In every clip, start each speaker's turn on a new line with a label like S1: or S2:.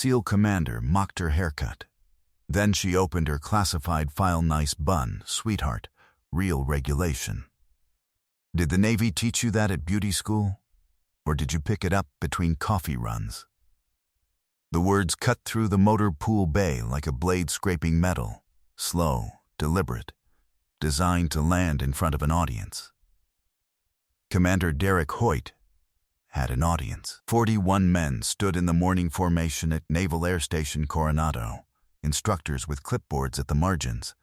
S1: SEAL commander mocked her haircut. Then she opened her classified file. Nice bun, sweetheart. Real regulation. Did the Navy teach you that at beauty school? Or did you pick it up between coffee runs? The words cut through the motor pool bay like a blade scraping metal, slow, deliberate, designed to land in front of an audience. Commander Derek Hoyt had an audience. 41 men stood in the morning formation at Naval Air Station Coronado, instructors with clipboards at the margins.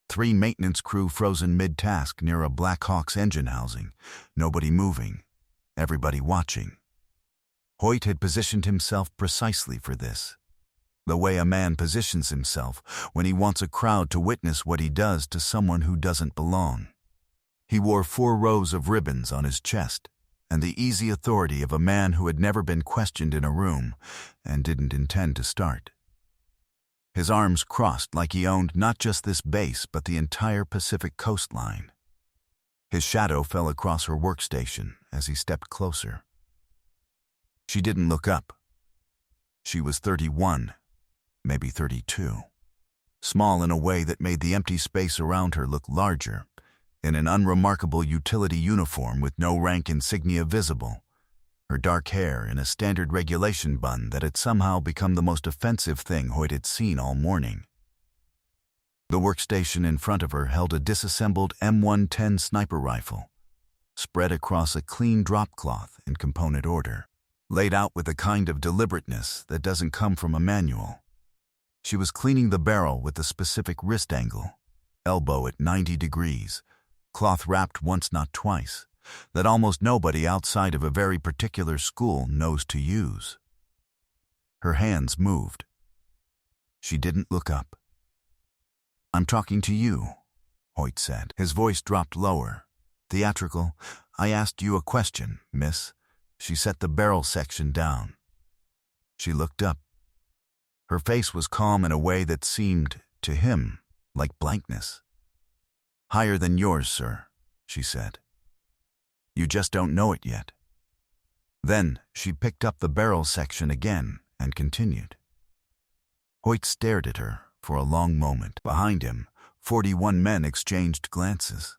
S1: 3 maintenance crew frozen mid-task near a Black Hawk's engine housing, nobody moving, everybody watching. Hoyt had positioned himself precisely for this. The way a man positions himself when he wants a crowd to witness what he does to someone who doesn't belong. He wore 4 rows of ribbons on his chest, and the easy authority of a man who had never been questioned in a room and didn't intend to start. His arms crossed like he owned not just this base but the entire Pacific coastline. His shadow fell across her workstation as he stepped closer. She didn't look up. She was 31, maybe 32. Small in a way that made the empty space around her look larger, in an unremarkable utility uniform with no rank insignia visible, her dark hair in a standard regulation bun that had somehow become the most offensive thing Hoyt had seen all morning. The workstation in front of her held a disassembled M110 sniper rifle, spread across a clean drop cloth in component order, laid out with a kind of deliberateness that doesn't come from a manual. She was cleaning the barrel with a specific wrist angle, elbow at 90 degrees, cloth wrapped once not twice, that almost nobody outside of a very particular school knows to use. Her hands moved. She didn't look up. "I'm talking to you," Hoyt said. His voice dropped lower, theatrical. "I asked you a question, miss." She set the barrel section down. She looked up. Her face was calm in a way that seemed, to him, like blankness. "Higher than yours, sir," she said. "You just don't know it yet." Then she picked up the barrel section again and continued. Hoyt stared at her for a long moment. Behind him, 41 men exchanged glances.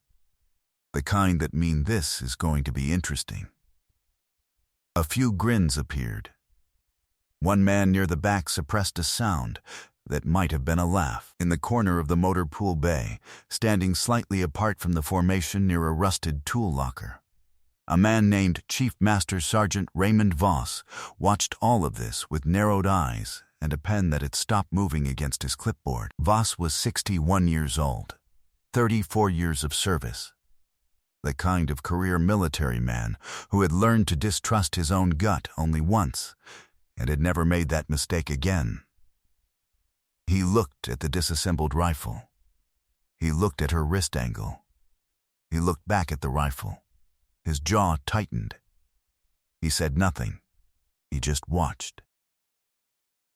S1: The kind that mean this is going to be interesting. A few grins appeared. One man near the back suppressed a sound that might have been a laugh. In the corner of the motor pool bay, standing slightly apart from the formation near a rusted tool locker, a man named Chief Master Sergeant Raymond Voss watched all of this with narrowed eyes and a pen that had stopped moving against his clipboard. Voss was 61 years old, 34 years of service. The kind of career military man who had learned to distrust his own gut only once and had never made that mistake again. He looked at the disassembled rifle. He looked at her wrist angle. He looked back at the rifle. His jaw tightened. He said nothing. He just watched.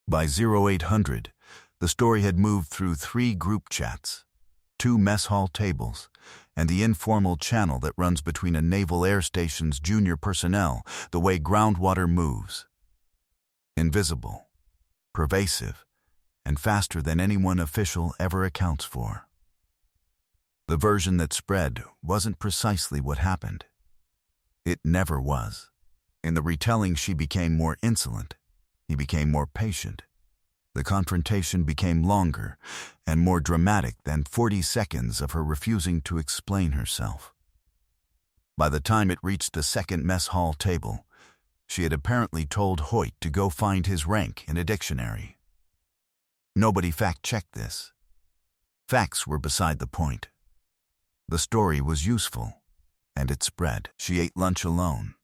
S1: By 0800, the story had moved through 3 group chats, 2 mess hall tables, and the informal channel that runs between a naval air station's junior personnel, the way groundwater moves. Invisible, pervasive, and faster than anyone official ever accounts for. The version that spread wasn't precisely what happened. It never was. In the retelling, she became more insolent. He became more patient. The confrontation became longer and more dramatic than 40 seconds of her refusing to explain herself. By the time it reached the second mess hall table, she had apparently told Hoyt to go find his rank in a dictionary. Nobody fact-checked this. Facts were beside the point. The story was useful, and it spread. She ate lunch alone.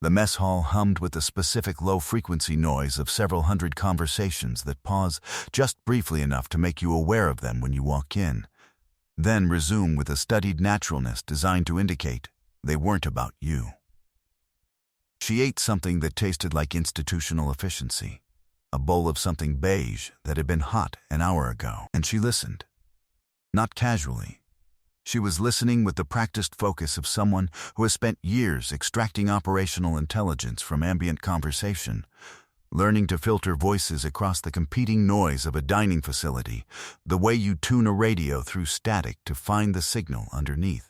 S1: The mess hall hummed with the specific low-frequency noise of several hundred conversations that pause just briefly enough to make you aware of them when you walk in, then resume with a studied naturalness designed to indicate they weren't about you. She ate something that tasted like institutional efficiency, a bowl of something beige that had been hot an hour ago, and she listened. Not casually. She was listening with the practiced focus of someone who has spent years extracting operational intelligence from ambient conversation, learning to filter voices across the competing noise of a dining facility, the way you tune a radio through static to find the signal underneath.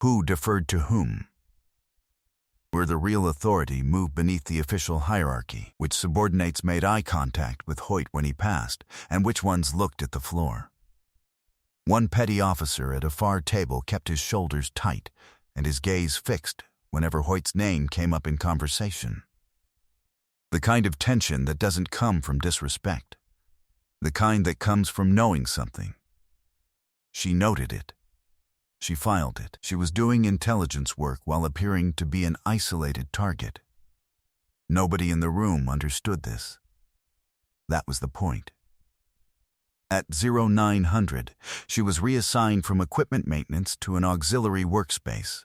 S1: Who deferred to whom? Where the real authority moved beneath the official hierarchy, which subordinates made eye contact with Hoyt when he passed, and which ones looked at the floor. One petty officer at a far table kept his shoulders tight and his gaze fixed whenever Hoyt's name came up in conversation. The kind of tension that doesn't come from disrespect. The kind that comes from knowing something. She noted it. She filed it. She was doing intelligence work while appearing to be an isolated target. Nobody in the room understood this. That was the point. At 0900, she was reassigned from equipment maintenance to an auxiliary workspace,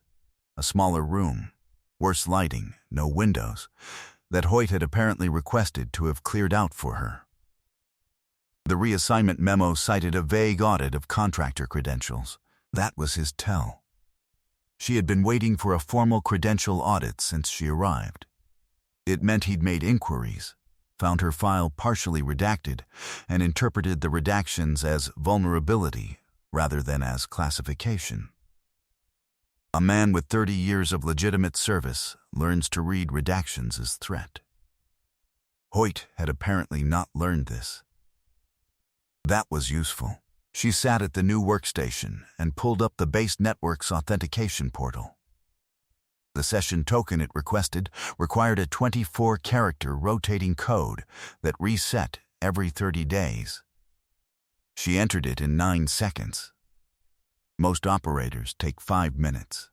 S1: a smaller room, worse lighting, no windows, that Hoyt had apparently requested to have cleared out for her. The reassignment memo cited a vague audit of contractor credentials. That was his tell. She had been waiting for a formal credential audit since she arrived. It meant he'd made inquiries, found her file partially redacted, and interpreted the redactions as vulnerability rather than as classification. A man with 30 years of legitimate service learns to read redactions as threat. Hoyt had apparently not learned this. That was useful. She sat at the new workstation and pulled up the base network's authentication portal. The session token it requested required a 24-character rotating code that reset every 30 days. She entered it in 9 seconds. Most operators take 5 minutes.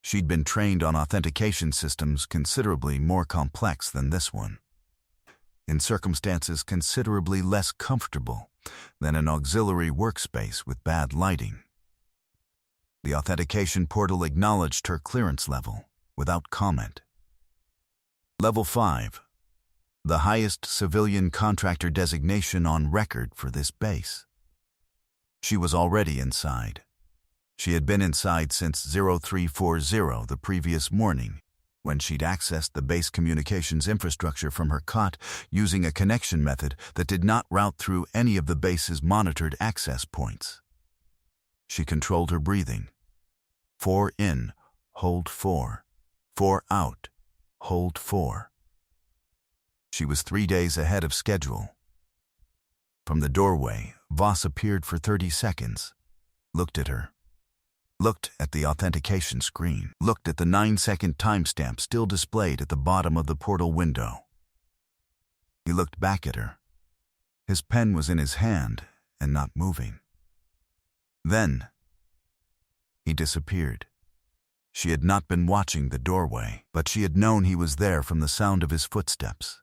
S1: She'd been trained on authentication systems considerably more complex than this one, in circumstances considerably less comfortable than an auxiliary workspace with bad lighting. The authentication portal acknowledged her clearance level without comment. Level 5, the highest civilian contractor designation on record for this base. She was already inside. She had been inside since 0340 the previous morning, when she'd accessed the base communications infrastructure from her cot using a connection method that did not route through any of the base's monitored access points. She controlled her breathing. 4 in, hold 4. 4 out, hold 4. She was 3 days ahead of schedule. From the doorway, Voss appeared for 30 seconds, looked at her, looked at the authentication screen, looked at the 9-second timestamp still displayed at the bottom of the portal window. He looked back at her. His pen was in his hand and not moving. Then, he disappeared. She had not been watching the doorway, but she had known he was there from the sound of his footsteps,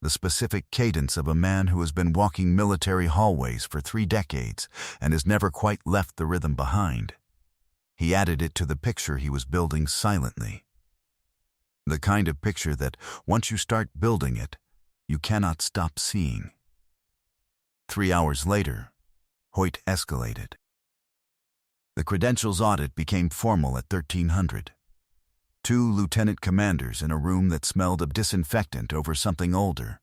S1: the specific cadence of a man who has been walking military hallways for 3 decades and has never quite left the rhythm behind. He added it to the picture he was building silently. The kind of picture that, once you start building it, you cannot stop seeing. 3 hours later, Hoyt escalated. The credentials audit became formal at 1300. 2 lieutenant commanders in a room that smelled of disinfectant over something older,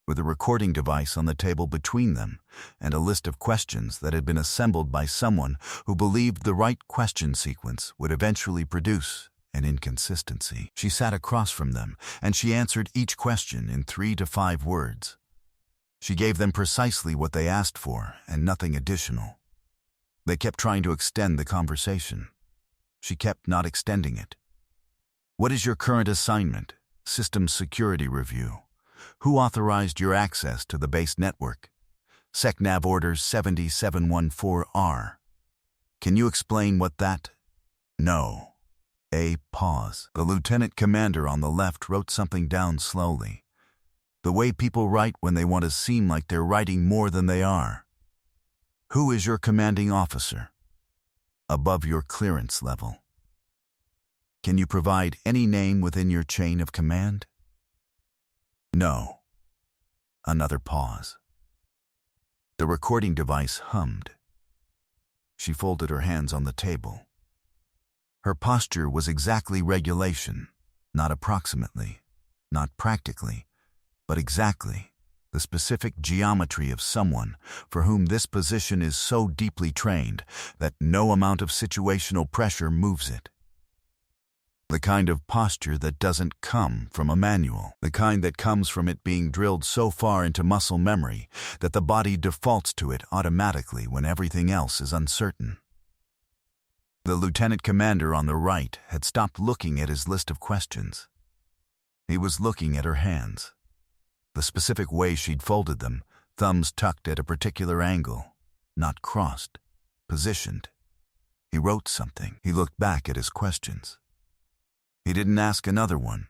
S1: with a recording device on the table between them and a list of questions that had been assembled by someone who believed the right question sequence would eventually produce an inconsistency. She sat across from them, and she answered each question in 3 to 5 words. She gave them precisely what they asked for and nothing additional. They kept trying to extend the conversation. She kept not extending it. What is your current assignment? Systems security review. Who authorized your access to the base network? SecNav Order 7714R. Can you explain what that? No. A pause. The lieutenant commander on the left wrote something down slowly. The way people write when they want to seem like they're writing more than they are. Who is your commanding officer? Above your clearance level. Can you provide any name within your chain of command? No. Another pause. The recording device hummed. She folded her hands on the table. Her posture was exactly regulation, not approximately. not practically, but exactly, the specific geometry of someone for whom this position is so deeply trained that no amount of situational pressure moves it. The kind of posture that doesn't come from a manual, the kind that comes from it being drilled so far into muscle memory that the body defaults to it automatically when everything else is uncertain. The lieutenant commander on the right had stopped looking at his list of questions. He was looking at her hands. The specific way she'd folded them, thumbs tucked at a particular angle, not crossed, positioned. He wrote something. He looked back at his questions. He didn't ask another one.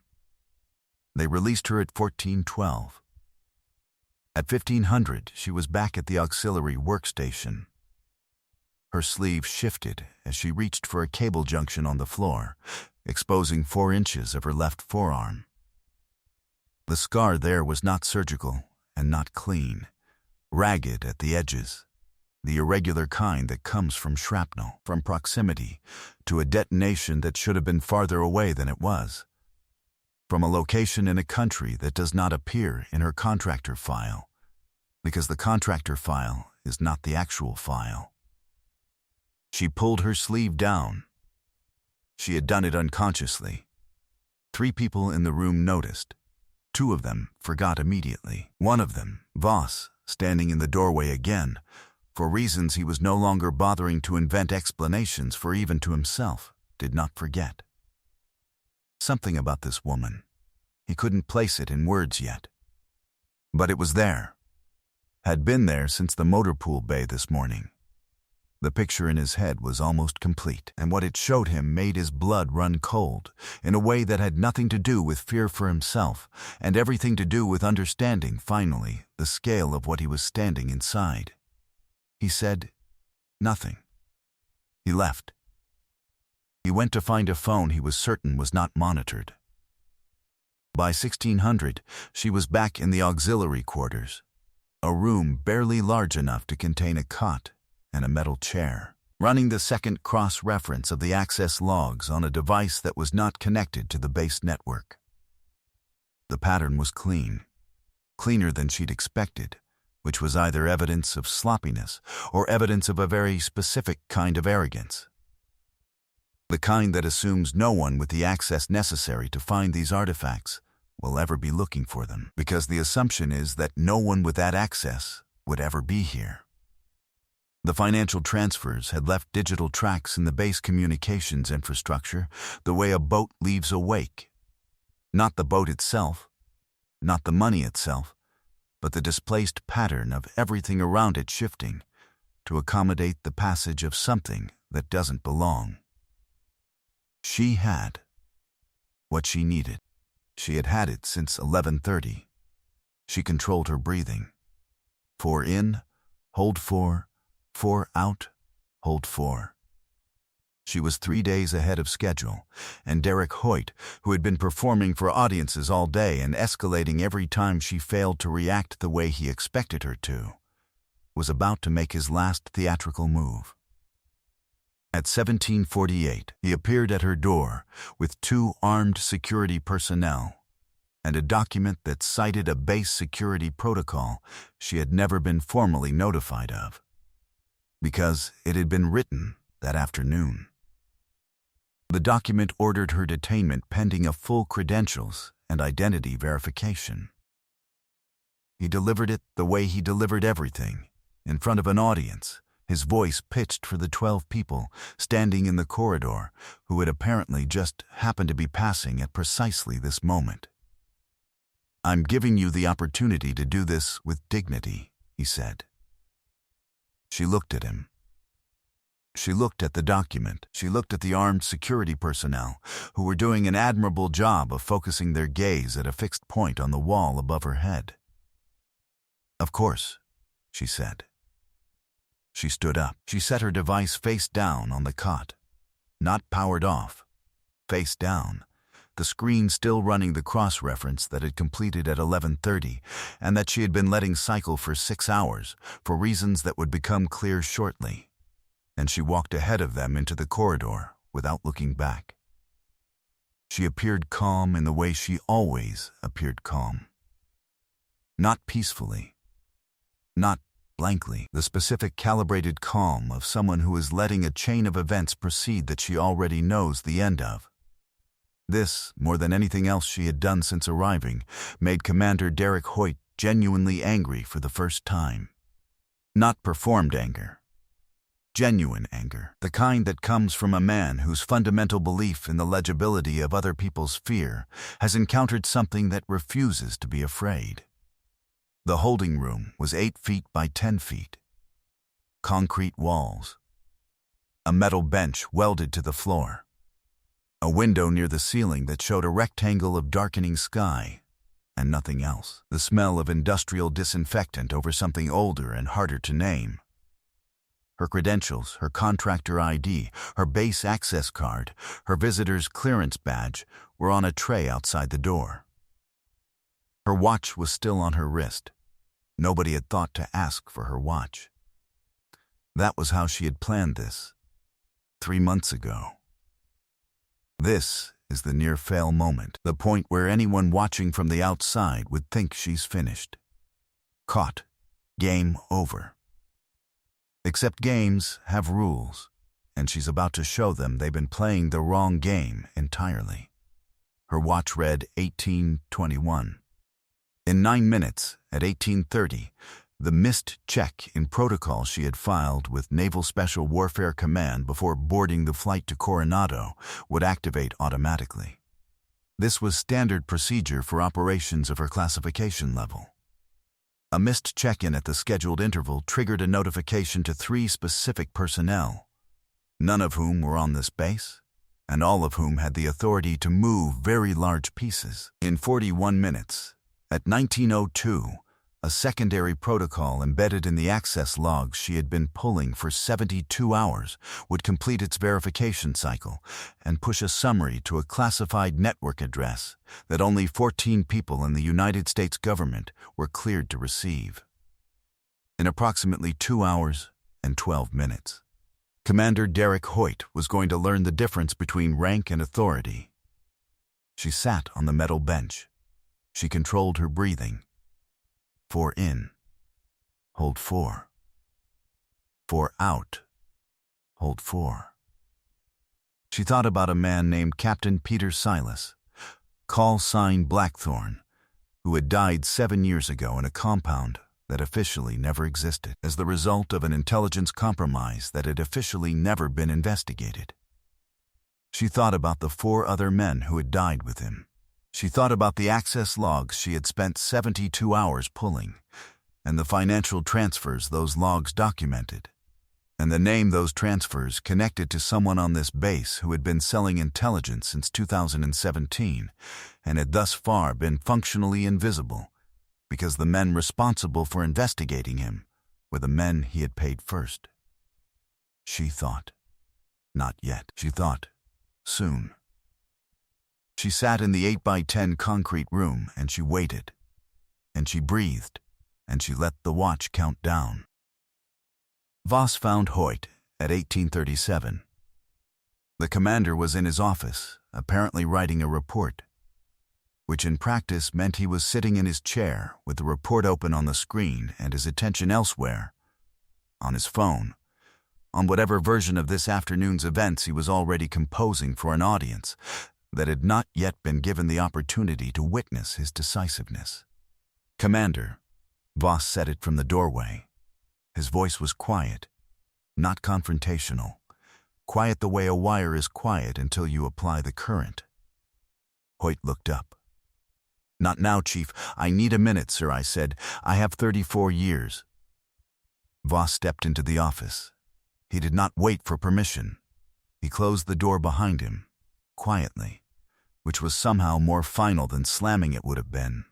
S1: They released her at 14:12. At 1500, she was back at the auxiliary workstation. Her sleeve shifted as she reached for a cable junction on the floor, exposing 4 inches of her left forearm. The scar there was not surgical and not clean, ragged at the edges, the irregular kind that comes from shrapnel, from proximity to a detonation that should have been farther away than it was, from a location in a country that does not appear in her contractor file, because the contractor file is not the actual file. She pulled her sleeve down. She had done it unconsciously. 3 people in the room noticed. 2 of them forgot immediately. One of them, Voss, standing in the doorway again, for reasons he was no longer bothering to invent explanations for even to himself, did not forget. Something about this woman. He couldn't place it in words yet. But it was there. Had been there since the motor pool bay this morning. The picture in his head was almost complete, and what it showed him made his blood run cold in a way that had nothing to do with fear for himself and everything to do with understanding, finally, the scale of what he was standing inside. He said nothing. He left. He went to find a phone he was certain was not monitored. By 1600, she was back in the auxiliary quarters, a room barely large enough to contain a cot and a metal chair, running the second cross-reference of the access logs on a device that was not connected to the base network. The pattern was clean, cleaner than she'd expected, which was either evidence of sloppiness or evidence of a very specific kind of arrogance. The kind that assumes no one with the access necessary to find these artifacts will ever be looking for them, because the assumption is that no one with that access would ever be here. The financial transfers had left digital tracks in the base communications infrastructure the way a boat leaves a wake. Not the boat itself, not the money itself, but the displaced pattern of everything around it shifting to accommodate the passage of something that doesn't belong. She had what she needed. She had had it since 11:30. She controlled her breathing. 4 in, hold 4, 4 out, hold 4. She was 3 days ahead of schedule, and Derek Hoyt, who had been performing for audiences all day and escalating every time she failed to react the way he expected her to, was about to make his last theatrical move. At 17:48, he appeared at her door with 2 armed security personnel and a document that cited a base security protocol she had never been formally notified of, because it had been written that afternoon. The document ordered her detainment pending a full credentials and identity verification. He delivered it the way he delivered everything, in front of an audience, his voice pitched for the 12 people standing in the corridor who had apparently just happened to be passing at precisely this moment. "I'm giving you the opportunity to do this with dignity," he said. She looked at him. She looked at the document. She looked at the armed security personnel, who were doing an admirable job of focusing their gaze at a fixed point on the wall above her head. "Of course," she said. She stood up. She set her device face down on the cot. Not powered off. Face down. The screen still running the cross-reference that had completed at 11:30 and that she had been letting cycle for 6 hours for reasons that would become clear shortly. And she walked ahead of them into the corridor without looking back. She appeared calm in the way she always appeared calm. Not peacefully. Not blankly. The specific calibrated calm of someone who is letting a chain of events proceed that she already knows the end of. This, more than anything else she had done since arriving, made Commander Derek Hoyt genuinely angry for the first time. Not performed anger. Genuine anger. The kind that comes from a man whose fundamental belief in the legibility of other people's fear has encountered something that refuses to be afraid. The holding room was 8 feet by 10 feet. Concrete walls. A metal bench welded to the floor. A window near the ceiling that showed a rectangle of darkening sky, and nothing else. The smell of industrial disinfectant over something older and harder to name. Her credentials, her contractor ID, her base access card, her visitor's clearance badge were on a tray outside the door. Her watch was still on her wrist. Nobody had thought to ask for her watch. That was how she had planned this 3 months ago. This is the near-fail moment, the point where anyone watching from the outside would think she's finished. Caught. Game over. Except games have rules, and she's about to show them they've been playing the wrong game entirely. Her watch read 18:21. In 9 minutes, at 18:30, the missed check in protocol she had filed with Naval Special Warfare Command before boarding the flight to Coronado would activate automatically. This was standard procedure for operations of her classification level. A missed check-in at the scheduled interval triggered a notification to 3 specific personnel, none of whom were on this base, and all of whom had the authority to move very large pieces. In 41 minutes, at 19:02, a secondary protocol embedded in the access logs she had been pulling for 72 hours would complete its verification cycle and push a summary to a classified network address that only 14 people in the United States government were cleared to receive. In approximately 2 hours and 12 minutes, Commander Derek Hoyt was going to learn the difference between rank and authority. She sat on the metal bench. She controlled her breathing. 4 in, hold 4. 4 out, hold 4. She thought about a man named Captain Peter Silas, call sign Blackthorn, who had died 7 years ago in a compound that officially never existed as the result of an intelligence compromise that had officially never been investigated. She thought about the 4 other men who had died with him. She thought about the access logs she had spent 72 hours pulling, and the financial transfers those logs documented, and the name those transfers connected to someone on this base who had been selling intelligence since 2017 and had thus far been functionally invisible because the men responsible for investigating him were the men he had paid first. She thought. Not yet. She thought. Soon. She sat in the 8 by 10 concrete room and she waited. And she breathed. And she let the watch count down. Voss found Hoyt at 18:37. The commander was in his office, apparently writing a report, which in practice meant he was sitting in his chair with the report open on the screen and his attention elsewhere, on his phone, on whatever version of this afternoon's events he was already composing for an audience that had not yet been given the opportunity to witness his decisiveness. "Commander," Voss said it from the doorway. His voice was quiet, not confrontational. Quiet the way a wire is quiet until you apply the current. Hoyt looked up. "Not now, Chief. I need a minute, sir," I said. "I have 34 years. Voss stepped into the office. He did not wait for permission. He closed the door behind him, quietly, which was somehow more final than slamming it would have been.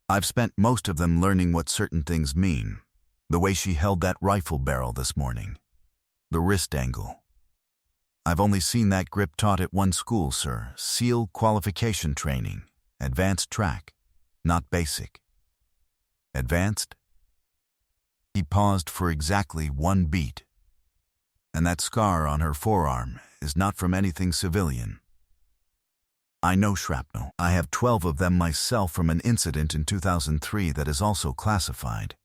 S1: I've spent most of them learning what certain things mean. The way she held that rifle barrel this morning. The wrist angle. I've only seen that grip taught at one school, sir. SEAL qualification training. Advanced track. Not basic. Advanced?" He paused for exactly 1 beat. "And that scar on her forearm is not from anything civilian." I know shrapnel. I have 12 of them myself from an incident in 2003 that is also classified.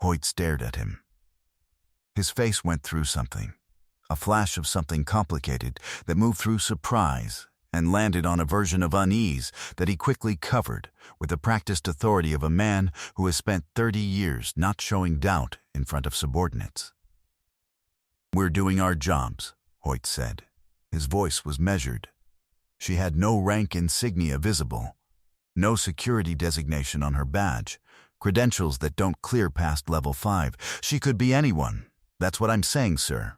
S1: Hoyt stared at him. His face went through something, a flash of something complicated that moved through surprise and landed on a version of unease that he quickly covered with the practiced authority of a man who has spent 30 years not showing doubt in front of subordinates. "We're doing our jobs," Hoyt said. His voice was measured. She had no rank insignia visible, no security designation on her badge, credentials that don't clear past level 5. She could be anyone. "That's what I'm saying, sir,"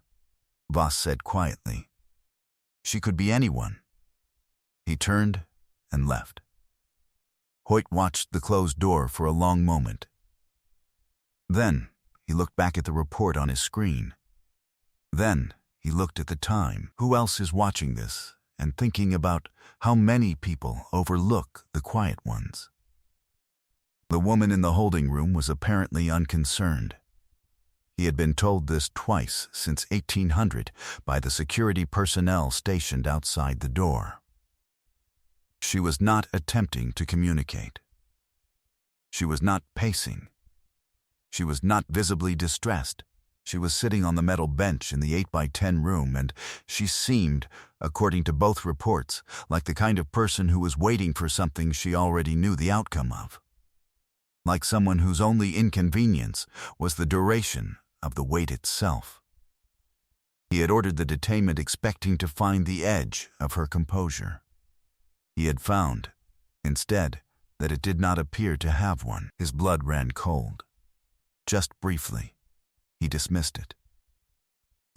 S1: Voss said quietly. "She could be anyone." He turned and left. Hoyt watched the closed door for a long moment. Then he looked back at the report on his screen. Then he looked at the time. Who else is watching this and thinking about how many people overlook the quiet ones? The woman in the holding room was apparently unconcerned. He had been told this twice since 1800 by the security personnel stationed outside the door. She was not attempting to communicate. She was not pacing. She was not visibly distressed. She was sitting on the metal bench in the 8x10 room, and she seemed, according to both reports, like the kind of person who was waiting for something she already knew the outcome of. Like someone whose only inconvenience was the duration of the wait itself. He had ordered the detainment expecting to find the edge of her composure. He had found, instead, that it did not appear to have one. His blood ran cold. Just briefly, he dismissed it.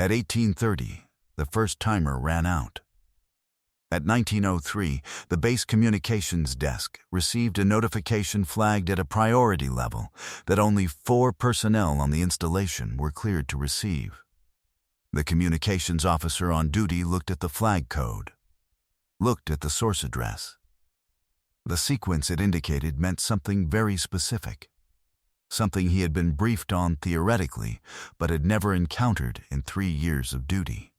S1: At 1830, the first timer ran out. At 1903, the base communications desk received a notification flagged at a priority level that only 4 personnel on the installation were cleared to receive. The communications officer on duty looked at the flag code, looked at the source address. The sequence it indicated meant something very specific, something he had been briefed on theoretically, but had never encountered in 3 years of duty.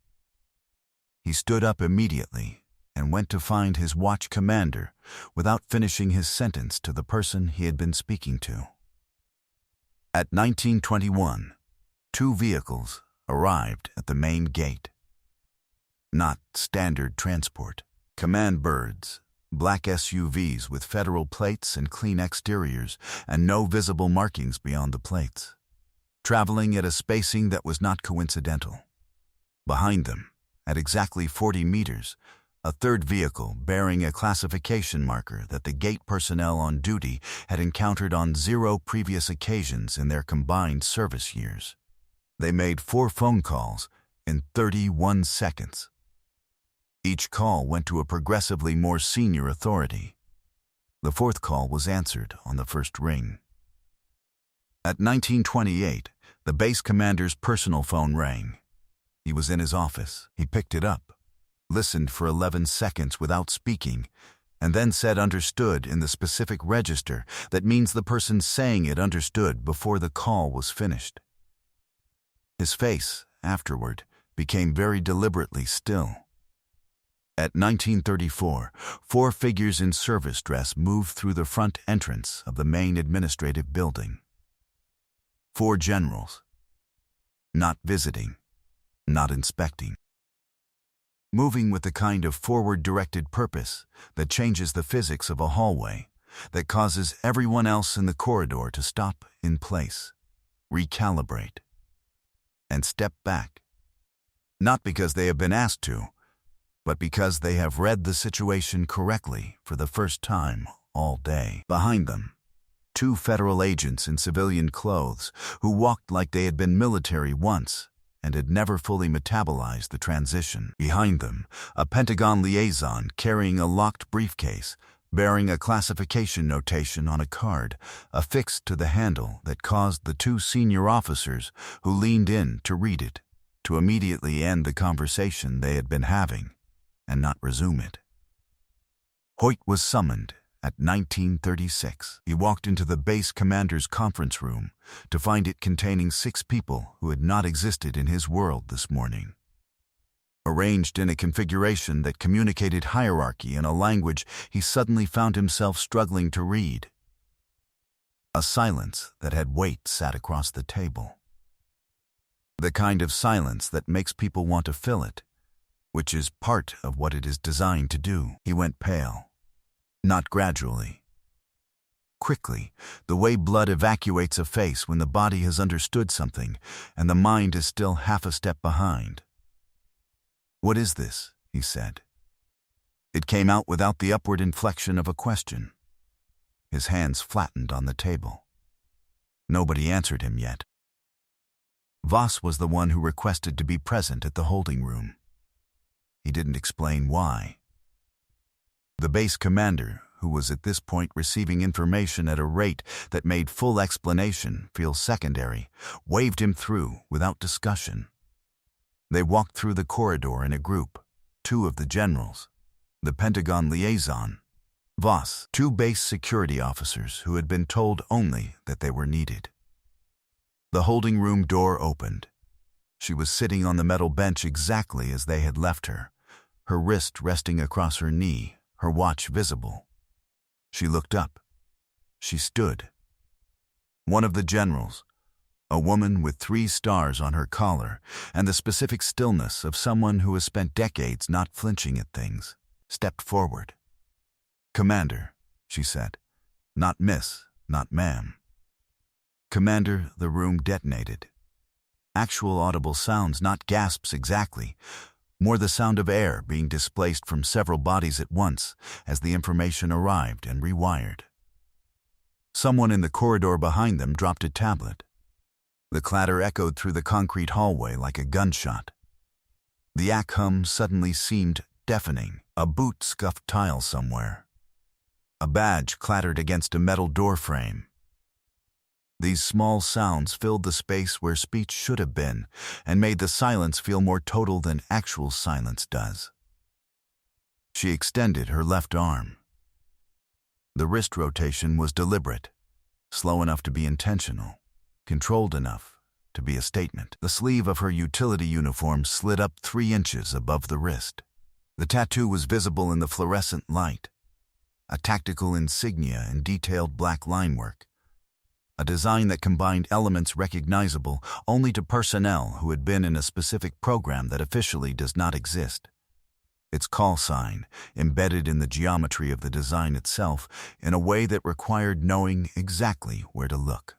S1: He stood up immediately and went to find his watch commander without finishing his sentence to the person he had been speaking to. At 1921, 2 vehicles arrived at the main gate. Not standard transport. Command birds, black SUVs with federal plates and clean exteriors and no visible markings beyond the plates, traveling at a spacing that was not coincidental. Behind them, at exactly 40 meters, a third vehicle bearing a classification marker that the gate personnel on duty had encountered on 0 previous occasions in their combined service years. They made 4 phone calls in 31 seconds. Each call went to a progressively more senior authority. The 4th call was answered on the first ring. At 1928, the base commander's personal phone rang. He was in his office. He picked it up, listened for 11 seconds without speaking, and then said understood in the specific register that means the person saying it understood before the call was finished. His face, afterward, became very deliberately still. At 1934, 4 figures in service dress moved through the front entrance of the main administrative building. 4 generals. Not visiting, not inspecting. Moving with the kind of forward-directed purpose that changes the physics of a hallway, that causes everyone else in the corridor to stop in place, recalibrate, and step back. Not because they have been asked to, but because they have read the situation correctly for the first time all day. Behind them, 2 federal agents in civilian clothes who walked like they had been military once and had never fully metabolized the transition. Behind them, a Pentagon liaison carrying a locked briefcase, bearing a classification notation on a card affixed to the handle that caused the 2 senior officers who leaned in to read it to immediately end the conversation they had been having and not resume it. Hoyt was summoned at 1936. He walked into the base commander's conference room to find it containing 6 people who had not existed in his world this morning. arranged in a configuration that communicated hierarchy in a language he suddenly found himself struggling to read. A silence that had weight sat across the table. The kind of silence that makes people want to fill it, which is part of what it is designed to do. He went pale. Not gradually. Quickly, the way blood evacuates a face when the body has understood something and the mind is still half a step behind. "What is this?" he said. It came out without the upward inflection of a question. His hands flattened on the table. Nobody answered him yet. Voss was the one who requested to be present at the holding room. He didn't explain why. The base commander, who was at this point receiving information at a rate that made full explanation feel secondary, waved him through without discussion. They walked through the corridor in a group, two of the generals, the Pentagon liaison, Voss, two base security officers who had been told only that they were needed. The holding room door opened. She was sitting on the metal bench exactly as they had left her, her wrist resting across her knee, her watch visible. She looked up. She stood. One of the generals, a woman with 3 stars on her collar and the specific stillness of someone who has spent decades not flinching at things, stepped forward. "Commander," she said. "Not miss, not ma'am." "Commander," the room detonated. Actual audible sounds, not gasps exactly, more the sound of air being displaced from several bodies at once as the information arrived and rewired. Someone in the corridor behind them dropped a tablet. The clatter echoed through the concrete hallway like a gunshot. The ack hum suddenly seemed deafening. A boot scuffed tile somewhere. A badge clattered against a metal door frame. These small sounds filled the space where speech should have been and made the silence feel more total than actual silence does. She extended her left arm. The wrist rotation was deliberate, slow enough to be intentional, controlled enough to be a statement. The sleeve of her utility uniform slid up 3 inches above the wrist. The tattoo was visible in the fluorescent light, a tactical insignia in detailed black linework, a design that combined elements recognizable only to personnel who had been in a specific program that officially does not exist. Its call sign, embedded in the geometry of the design itself in a way that required knowing exactly where to look.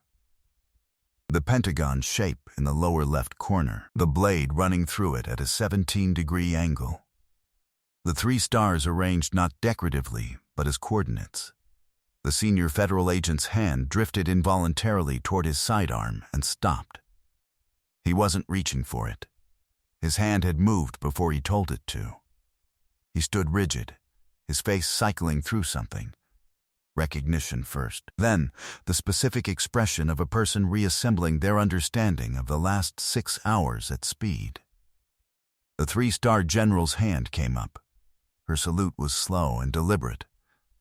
S1: The pentagon shape in the lower left corner, the blade running through it at a 17-degree angle. The 3 stars arranged not decoratively, but as coordinates. The senior federal agent's hand drifted involuntarily toward his sidearm and stopped. He wasn't reaching for it. His hand had moved before he told it to. He stood rigid, his face cycling through something. Recognition first. Then, the specific expression of a person reassembling their understanding of the last 6 hours at speed. The 3-star general's hand came up. Her salute was slow and deliberate,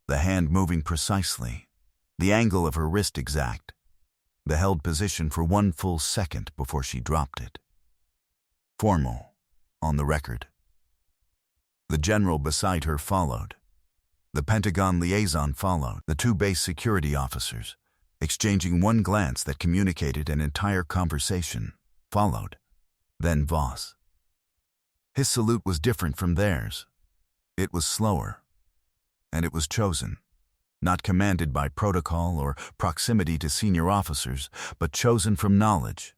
S1: the hand moving precisely, the angle of her wrist exact, the held position for 1 full second before she dropped it. Formal, on the record. The general beside her followed. The Pentagon liaison followed, the 2 base security officers, exchanging one glance that communicated an entire conversation, followed. Then Voss. His salute was different from theirs. It was slower, and it was chosen, not commanded by protocol or proximity to senior officers, but chosen from knowledge,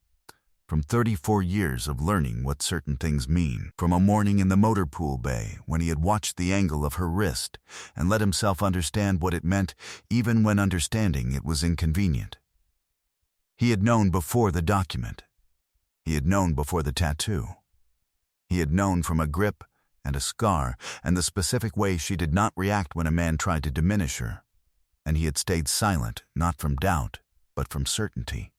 S1: from 34 years of learning what certain things mean, from a morning in the motor pool bay when he had watched the angle of her wrist and let himself understand what it meant even when understanding it was inconvenient. He had known before the document. He had known before the tattoo. He had known from a grip and a scar and the specific way she did not react when a man tried to diminish her, and he had stayed silent not from doubt but from certainty.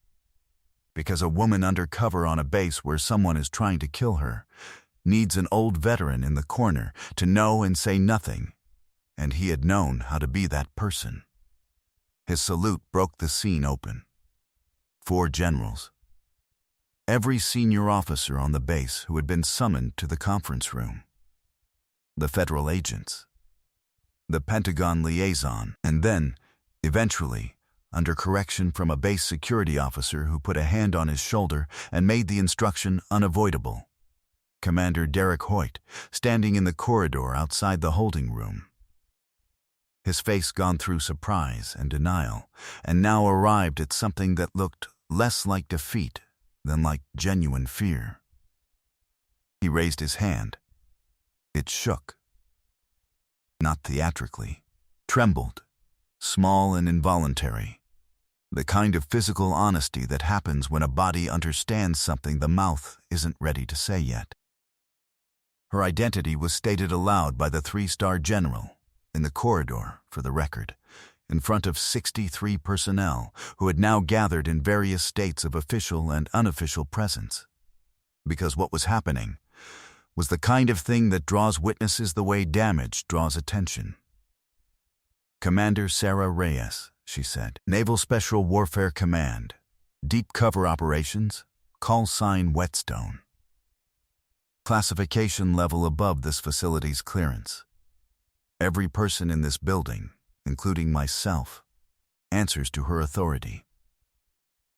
S1: Because a woman under cover on a base where someone is trying to kill her needs an old veteran in the corner to know and say nothing, and he had known how to be that person. His salute broke the scene open. 4 generals. every senior officer on the base who had been summoned to the conference room. The federal agents, the Pentagon liaison, and then, eventually, under correction from a base security officer who put a hand on his shoulder and made the instruction unavoidable, Commander Derek Hoyt, standing in the corridor outside the holding room. His face gone through surprise and denial, and now arrived at something that looked less like defeat than like genuine fear. He raised his hand. It shook. Not theatrically. Trembled. Small and involuntary. The kind of physical honesty that happens when a body understands something the mouth isn't ready to say yet. Her identity was stated aloud by the 3-star general, in the corridor, for the record, in front of 63 personnel who had now gathered in various states of official and unofficial presence. Because what was happening was the kind of thing that draws witnesses the way damage draws attention. "Commander Sarah Reyes," she said, "Naval Special Warfare Command, Deep Cover Operations, call sign Whetstone. Classification level above this facility's clearance. Every person in this building, including myself, answers to her authority."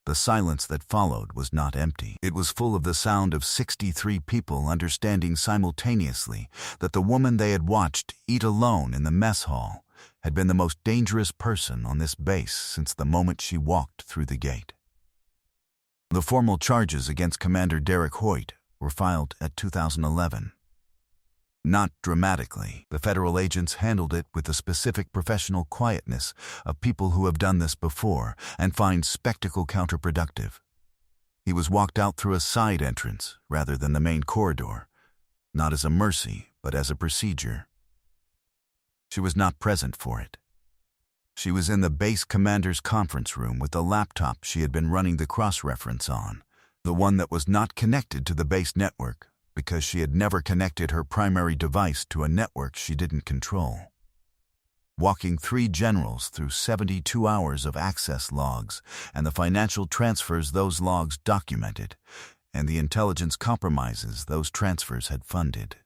S1: The silence that followed was not empty. It was full of the sound of 63 people understanding simultaneously that the woman they had watched eat alone in the mess hall had been the most dangerous person on this base since the moment she walked through the gate. The formal charges against Commander Derek Hoyt were filed at 2011. Not dramatically, the federal agents handled it with the specific professional quietness of people who have done this before and find spectacle counterproductive. He was walked out through a side entrance rather than the main corridor, not as a mercy, but as a procedure. She was not present for it. She was in the base commander's conference room with the laptop she had been running the cross-reference on, the one that was not connected to the base network, because she had never connected her primary device to a network she didn't control. Walking 3 generals through 72 hours of access logs and the financial transfers those logs documented, and the intelligence compromises those transfers had funded.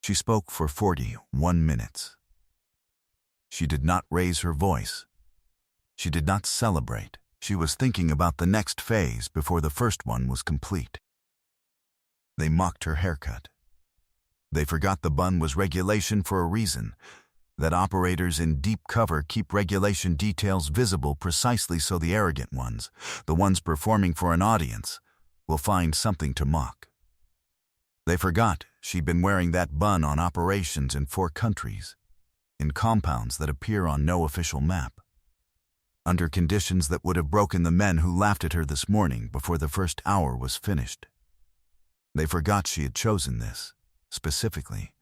S1: She spoke for 41 minutes. She did not raise her voice. She did not celebrate. She was thinking about the next phase before the first one was complete. They mocked her haircut. They forgot the bun was regulation for a reason, that operators in deep cover keep regulation details visible precisely so the arrogant ones, the ones performing for an audience, will find something to mock. They forgot she'd been wearing that bun on operations in 4 countries, in compounds that appear on no official map, under conditions that would have broken the men who laughed at her this morning before the first hour was finished. They forgot she had chosen this, specifically,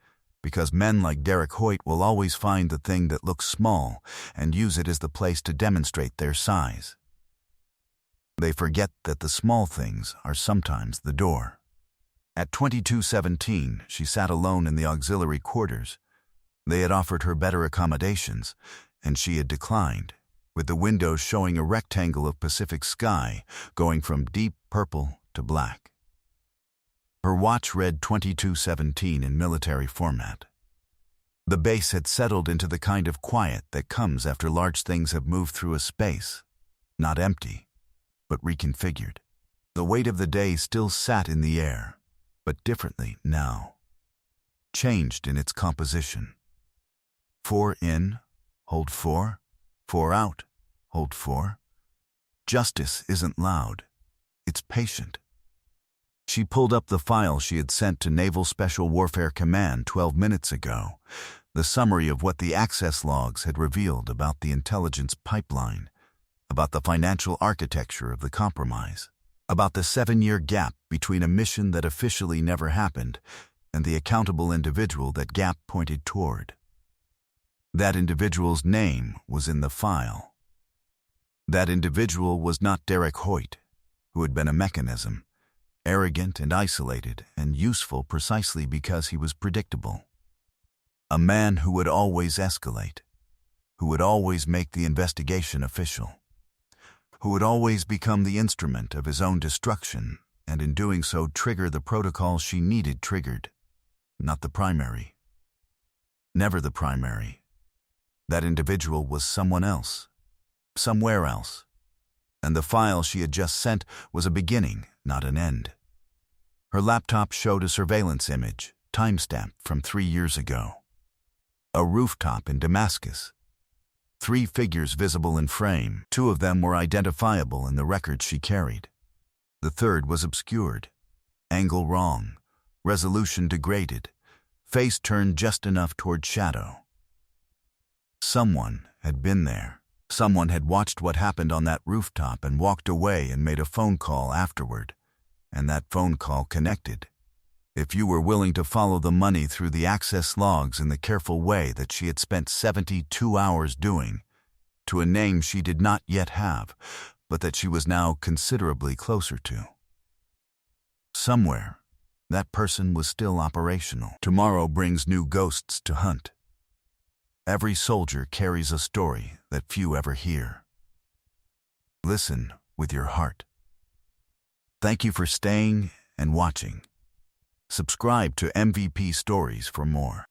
S1: because men like Derek Hoyt will always find the thing that looks small and use it as the place to demonstrate their size. They forget that the small things are sometimes the door. At 2217, she sat alone in the auxiliary quarters. They had offered her better accommodations, and she had declined, with the windows showing a rectangle of Pacific sky going from deep purple to black. Her watch read 2217 in military format. The base had settled into the kind of quiet that comes after large things have moved through a space, not empty, but reconfigured. The weight of the day still sat in the air, but differently now, changed in its composition. 4 in, hold 4, 4 out, hold 4. Justice isn't loud, it's patient. She pulled up the file she had sent to Naval Special Warfare Command 12 minutes ago, the summary of what the access logs had revealed about the intelligence pipeline, about the financial architecture of the compromise, about the 7-year gap between a mission that officially never happened and the accountable individual that gap pointed toward. That individual's name was in the file. That individual was not Derek Hoyt, who had been a mechanism, arrogant and isolated and useful precisely because he was predictable. A man who would always escalate, who would always make the investigation official, who would always become the instrument of his own destruction, and in doing so trigger the protocol she needed triggered. Not the primary. Never the primary. That individual was someone else. Somewhere else. And the file she had just sent was a beginning, not an end. Her laptop showed a surveillance image, timestamped from 3 years ago. A rooftop in Damascus. 3 figures visible in frame. 2 of them were identifiable in the records she carried. The third was obscured. Angle wrong. Resolution degraded. Face turned just enough toward shadow. Someone had been there. Someone had watched what happened on that rooftop and walked away and made a phone call afterward. And that phone call connected. If you were willing to follow the money through the access logs in the careful way that she had spent 72 hours doing, to a name she did not yet have, but that she was now considerably closer to. Somewhere, that person was still operational. Tomorrow brings new ghosts to hunt. Every soldier carries a story that few ever hear. Listen with your heart. Thank you for staying and watching. Subscribe to MVP Stories for more.